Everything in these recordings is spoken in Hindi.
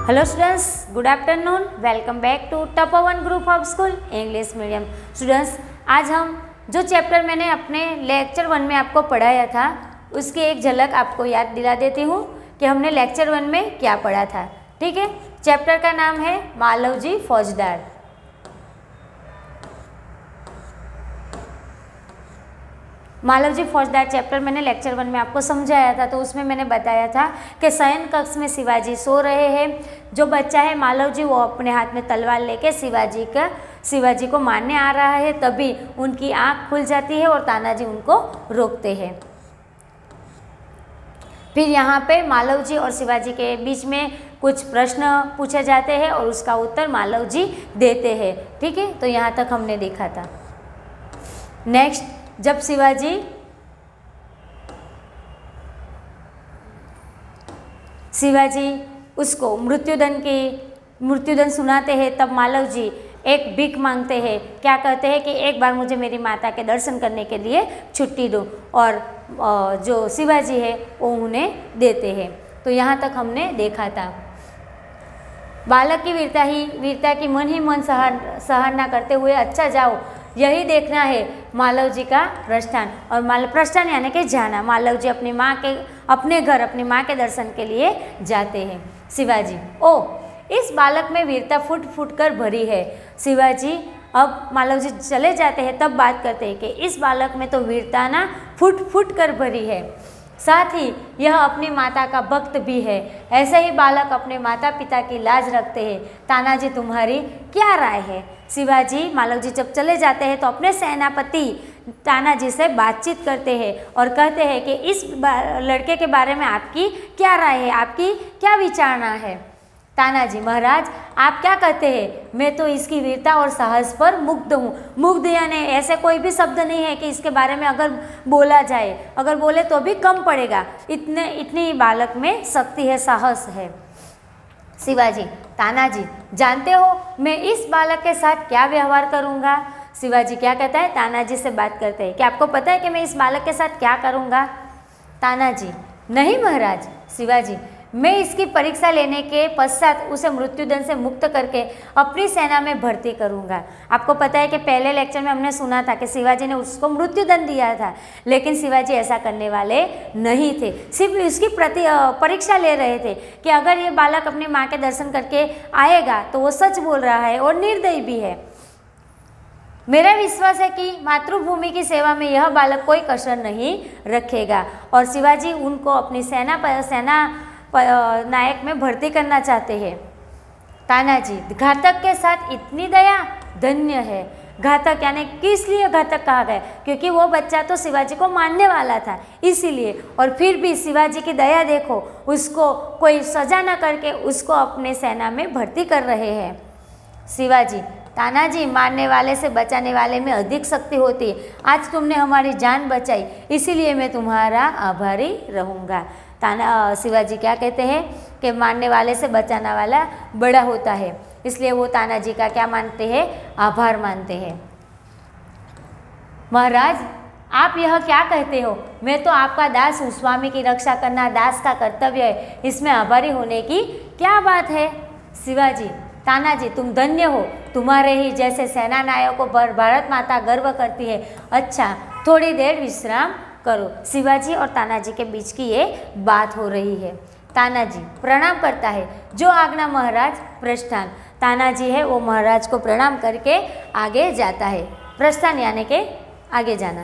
Hello students, good afternoon. Welcome back to topper one group of school English medium. Students, आज हम जो चैप्टर मैंने अपने लेक्चर 1 में आपको पढ़ाया था उसकी एक झलक आपको याद दिला देती हूँ कि हमने लेक्चर 1 में क्या पढ़ा था। ठीक है, चैप्टर का नाम है मालवजी फौजदार। मालवजी फौजदार चैप्टर मैंने लेक्चर 1 में आपको समझाया था। तो उसमें मैंने बताया था कि शयन कक्ष में शिवाजी सो रहे हैं। जो बच्चा है मालवजी वो अपने हाथ में तलवार लेके शिवाजी को मारने आ रहा है। तभी उनकी आंख खुल जाती है और तानाजी उनको रोकते हैं। फिर यहाँ पे मालवजी और शिवाजी के बीच में कुछ प्रश्न पूछे जाते हैं और उसका उत्तर मालवजी देते हैं। ठीक है, तो यहाँ तक हमने देखा था। नेक्स्ट, जब शिवाजी उसको मृत्युदंड सुनाते हैं तब मालवजी एक भीख मांगते हैं। क्या कहते हैं कि एक बार मुझे मेरी माता के दर्शन करने के लिए छुट्टी दो, और जो शिवाजी है वो उन्हें देते हैं। तो यहाँ तक हमने देखा था। बालक की वीरता की मन ही मन सराहना करते हुए अच्छा जाओ, यही देखना है मालवजी का प्रस्थान। और प्रस्थान यानी कि जाना। मालवजी अपने घर अपनी माँ के दर्शन के लिए जाते हैं। शिवाजी, ओ इस बालक में वीरता फूट फूट कर भरी है। शिवाजी अब मालवजी चले जाते हैं तब बात करते हैं कि इस बालक में तो वीरता ना फूट फूट कर भरी है, साथ ही यह अपनी माता का भक्त भी है। ऐसे ही बालक अपने माता पिता की लाज रखते हैं। तानाजी, तुम्हारी क्या राय है? शिवाजी मालवजी जब चले जाते हैं तो अपने सेनापति तानाजी से बातचीत करते हैं और कहते हैं कि इस लड़के के बारे में आपकी क्या राय है, आपकी क्या विचारना है? तानाजी, महाराज आप क्या कहते हैं? मैं तो इसकी वीरता और साहस पर मुग्ध हूँ। मुग्ध यानी ऐसे कोई भी शब्द नहीं है कि इसके बारे में अगर बोला जाए, अगर बोले तो भी कम पड़ेगा। इतनी बालक में शक्ति है, साहस है। शिवाजी, तानाजी जानते हो मैं इस बालक के साथ क्या व्यवहार करूँगा? शिवाजी क्या कहता है? तानाजी से बात करते हैं कि आपको पता है कि मैं इस बालक के साथ क्या करूँगा? तानाजी, नहीं महाराज। शिवाजी, मैं इसकी परीक्षा लेने के पश्चात उसे मृत्युदंड से मुक्त करके अपनी सेना में भर्ती करूंगा। आपको पता है कि पहले लेक्चर में हमने सुना था कि शिवाजी ने उसको मृत्युदंड दिया था, लेकिन शिवाजी ऐसा करने वाले नहीं थे। सिर्फ इसकी परीक्षा ले रहे थे कि अगर ये बालक अपनी माँ के दर्शन करके आएगा तो वो सच बोल रहा है और निर्दयी भी है। मेरा विश्वास है कि मातृभूमि की सेवा में यह बालक कोई कसर नहीं रखेगा। और शिवाजी उनको अपनी सेना नायक में भर्ती करना चाहते हैं। तानाजी, घातक के साथ इतनी दया, धन्य है। घातक यानी किस लिए घातक कहा गया? क्योंकि वो बच्चा तो शिवाजी को मारने वाला था, इसीलिए। और फिर भी शिवाजी की दया देखो, उसको कोई सजा न करके उसको अपने सेना में भर्ती कर रहे हैं। शिवाजी, तानाजी मारने वाले से बचाने वाले में अधिक शक्ति होती है। आज तुमने हमारी जान बचाई, इसीलिए मैं तुम्हारा आभारी रहूँगा। शिवाजी क्या कहते हैं कि मारने वाले से बचाने वाला बड़ा होता है, इसलिए वो तानाजी का क्या मानते हैं? आभार मानते हैं। महाराज आप यह क्या कहते हो? मैं तो आपका दास हूँ। स्वामी की रक्षा करना दास का कर्तव्य है, इसमें आभारी होने की क्या बात है? शिवाजी, तानाजी तुम धन्य हो, तुम्हारे ही जैसे सेना नायकों पर भारत माता गर्व करती है। अच्छा, थोड़ी देर विश्राम करो। शिवाजी और तानाजी के बीच की ये बात हो रही है। तानाजी प्रणाम करता है। जो आज्ञा महाराज। प्रस्थान। तानाजी है वो महाराज को प्रणाम करके आगे जाता है। प्रस्थान यानी के आगे जाना।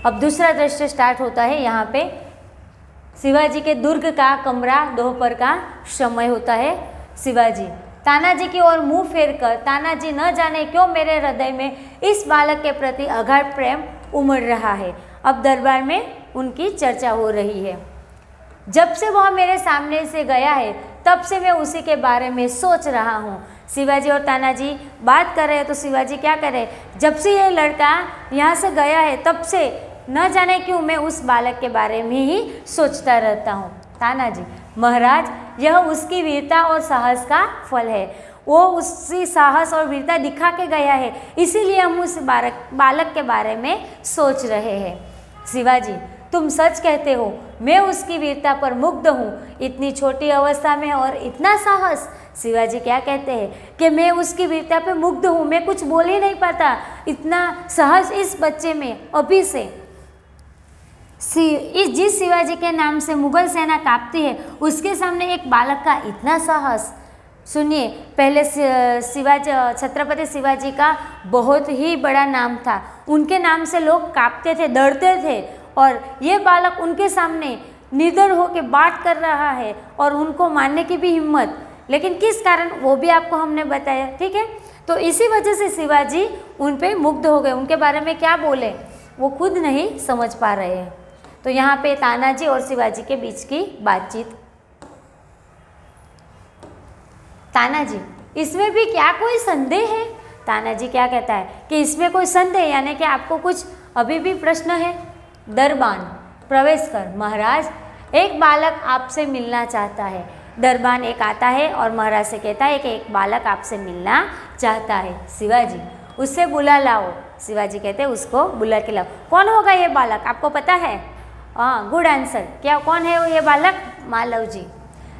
अब दूसरा दृश्य स्टार्ट होता है। यहाँ पे शिवाजी के दुर्ग का कमरा, दोपहर का समय होता है। शिवाजी तानाजी की ओर मुंह फेरकर, तानाजी न जाने क्यों मेरे हृदय में इस बालक के प्रति अगाध प्रेम उमड़ रहा है। अब दरबार में उनकी चर्चा हो रही है। जब से वह मेरे सामने से गया है तब से मैं उसी के बारे में सोच रहा हूँ। शिवाजी और तानाजी बात कर रहे हैं तो शिवाजी क्या कर रहे? जब से ये लड़का यहाँ से गया है तब से न जाने क्यों मैं उस बालक के बारे में ही सोचता रहता हूँ। तानाजी, महाराज यह उसकी वीरता और साहस का फल है। वो उसकी साहस और वीरता दिखा के गया है, इसीलिए हम उस बालक के बारे में सोच रहे हैं। शिवाजी, तुम सच कहते हो, मैं उसकी वीरता पर मुग्ध हूँ। इतनी छोटी अवस्था में और इतना साहस। शिवाजी क्या कहते हैं कि मैं उसकी वीरता पे मुग्ध हूँ, मैं कुछ बोल ही नहीं पाता, इतना साहस इस बच्चे में अभी से। जिस शिवाजी के नाम से मुगल सेना कांपती है, उसके सामने एक बालक का इतना साहस। सुनिए, पहले शिवाजी, छत्रपति शिवाजी का बहुत ही बड़ा नाम था, उनके नाम से लोग कांपते थे, डरते थे, और ये बालक उनके सामने निडर होकर बात कर रहा है और उनको मारने की भी हिम्मत। लेकिन किस कारण, वो भी आपको हमने बताया, ठीक है। तो इसी वजह से शिवाजी उन पे मुग्ध हो गए। उनके बारे में क्या बोले वो खुद नहीं समझ पा रहे हैं। तो यहाँ पे तानाजी और शिवाजी के बीच की बातचीत। तानाजी, इसमें भी क्या कोई संदेह है? तानाजी क्या कहता है कि इसमें कोई संदेह, यानी कि आपको कुछ अभी भी प्रश्न है? दरबान, प्रवेश कर। महाराज, एक बालक आपसे मिलना चाहता है। दरबान एक आता है और महाराज से कहता है कि एक बालक आपसे मिलना चाहता है। शिवाजी, उससे बुला लाओ। शिवाजी कहते हैं उसको बुला के लाओ। कौन होगा ये बालक, आपको पता है? हाँ, गुड आंसर। क्या, कौन है वो ये बालक? मालव जी।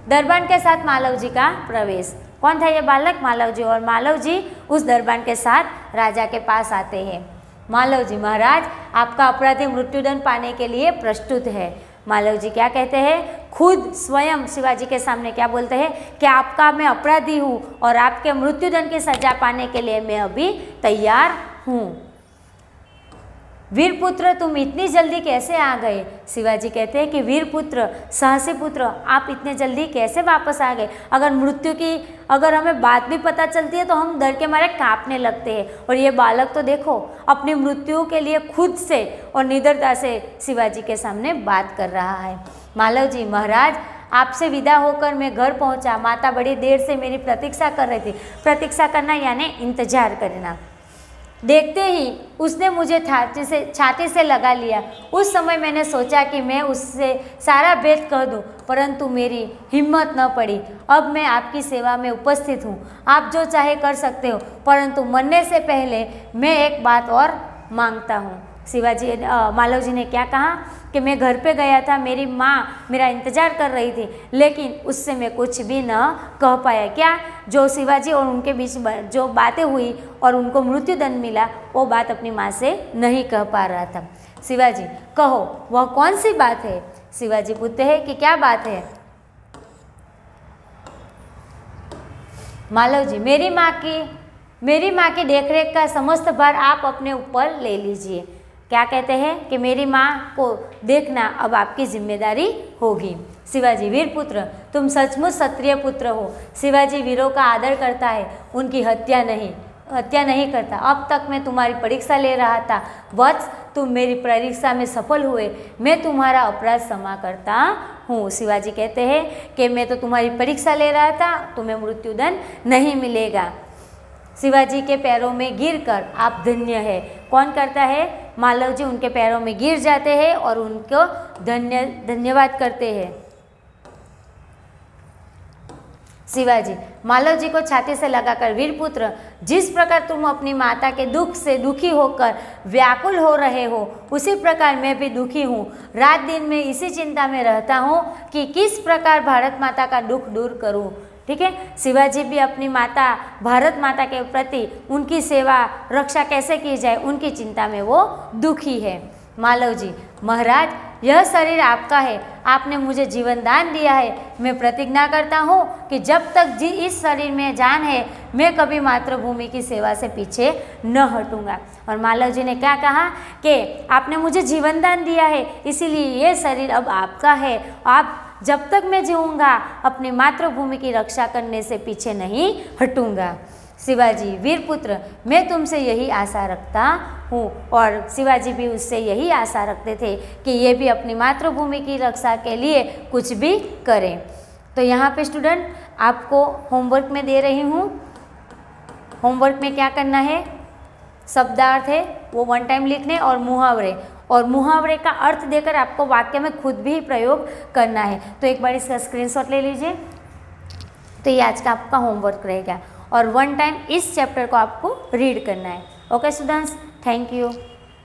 दरबान के साथ मालव जी का प्रवेश। कौन था ये बालक? मालव जी। और मालव जी उस दरबान के साथ राजा के पास आते हैं। मालव जी, महाराज आपका अपराधी मृत्युदंड पाने के लिए प्रस्तुत है। मालव जी क्या कहते हैं? खुद स्वयं शिवाजी के सामने क्या बोलते हैं कि आपका मैं अपराधी हूँ और आपके मृत्युदंड की सजा पाने के लिए मैं अभी तैयार हूँ। वीरपुत्र, तुम इतनी जल्दी कैसे आ गए? शिवाजी कहते हैं कि वीरपुत्र, साहसी पुत्र, आप इतने जल्दी कैसे वापस आ गए? अगर मृत्यु की अगर हमें बात भी पता चलती है तो हम डर के मारे कांपने लगते हैं, और ये बालक तो देखो अपनी मृत्यु के लिए खुद से और निडरता से शिवाजी के सामने बात कर रहा है। मालव जी, महाराज आपसे विदा होकर मैं घर पहुंचा। माता बड़ी देर से मेरी प्रतीक्षा कर रही थी। प्रतीक्षा करना यानी इंतजार करना। देखते ही उसने मुझे छाती से लगा लिया। उस समय मैंने सोचा कि मैं उससे सारा भेद कह दूं, परंतु मेरी हिम्मत न पड़ी। अब मैं आपकी सेवा में उपस्थित हूँ, आप जो चाहे कर सकते हो, परंतु मरने से पहले मैं एक बात और मांगता हूँ। शिवाजी, मालव जी ने क्या कहा कि मैं घर पे गया था, मेरी माँ मेरा इंतज़ार कर रही थी, लेकिन उससे मैं कुछ भी न कह पाया। क्या, जो शिवाजी और उनके बीच जो बातें हुई और उनको मृत्युदंड मिला, वो बात अपनी माँ से नहीं कह पा रहा था। शिवाजी, कहो वह कौन सी बात है? शिवाजी पूछते हैं कि क्या बात है? मालव जी, मेरी माँ की देखरेख का समस्त भार आप अपने ऊपर ले लीजिए। क्या कहते हैं कि मेरी माँ को देखना अब आपकी जिम्मेदारी होगी। शिवाजी, वीरपुत्र, तुम सचमुच क्षत्रिय पुत्र हो। शिवाजी वीरों का आदर करता है, उनकी हत्या नहीं करता। अब तक मैं तुम्हारी परीक्षा ले रहा था, वत्स तुम मेरी परीक्षा में सफल हुए, मैं तुम्हारा अपराध क्षमा करता हूँ। शिवाजी कहते हैं कि मैं तो तुम्हारी परीक्षा ले रहा था, तुम्हें मृत्युदंड नहीं मिलेगा। शिवाजी के पैरों में गिरकर आप धन्य है। कौन करता है? मालव जी उनके पैरों में गिर जाते हैं और उनको धन्यवाद करते हैं। शिवाजी मालव जी को छाती से लगाकर, वीरपुत्र, जिस प्रकार तुम अपनी माता के दुख से दुखी होकर व्याकुल हो रहे हो, उसी प्रकार मैं भी दुखी हूँ। रात दिन मैं इसी चिंता में रहता हूँ कि किस प्रकार भारत माता का दुख दूर करूँ। ठीक है, शिवाजी भी अपनी माता भारत माता के प्रति उनकी सेवा रक्षा कैसे की जाए, उनकी चिंता में वो दुखी है। मालव जी, महाराज यह शरीर आपका है, आपने मुझे जीवन दान दिया है। मैं प्रतिज्ञा करता हूँ कि जब तक इस शरीर में जान है, मैं कभी मातृभूमि की सेवा से पीछे न हटूंगा। और मालव जी ने क्या कहा कि आपने मुझे जीवन दान दिया है, इसीलिए ये शरीर अब आपका है। आप जब तक मैं जीऊँगा अपनी मातृभूमि की रक्षा करने से पीछे नहीं हटूंगा। शिवाजी, वीरपुत्र, मैं तुमसे यही आशा रखता हूँ। और शिवाजी भी उससे यही आशा रखते थे कि ये भी अपनी मातृभूमि की रक्षा के लिए कुछ भी करें। तो यहाँ पे स्टूडेंट आपको होमवर्क में दे रही हूँ। होमवर्क में क्या करना है? शब्दार्थ है वो वन टाइम लिखने, और मुहावरे का अर्थ देकर आपको वाक्य में खुद भी प्रयोग करना है। तो एक बार इसका स्क्रीनशॉट ले लीजिए। तो ये आज का आपका होमवर्क रहेगा, और वन टाइम इस चैप्टर को आपको रीड करना है। Okay students, thank you.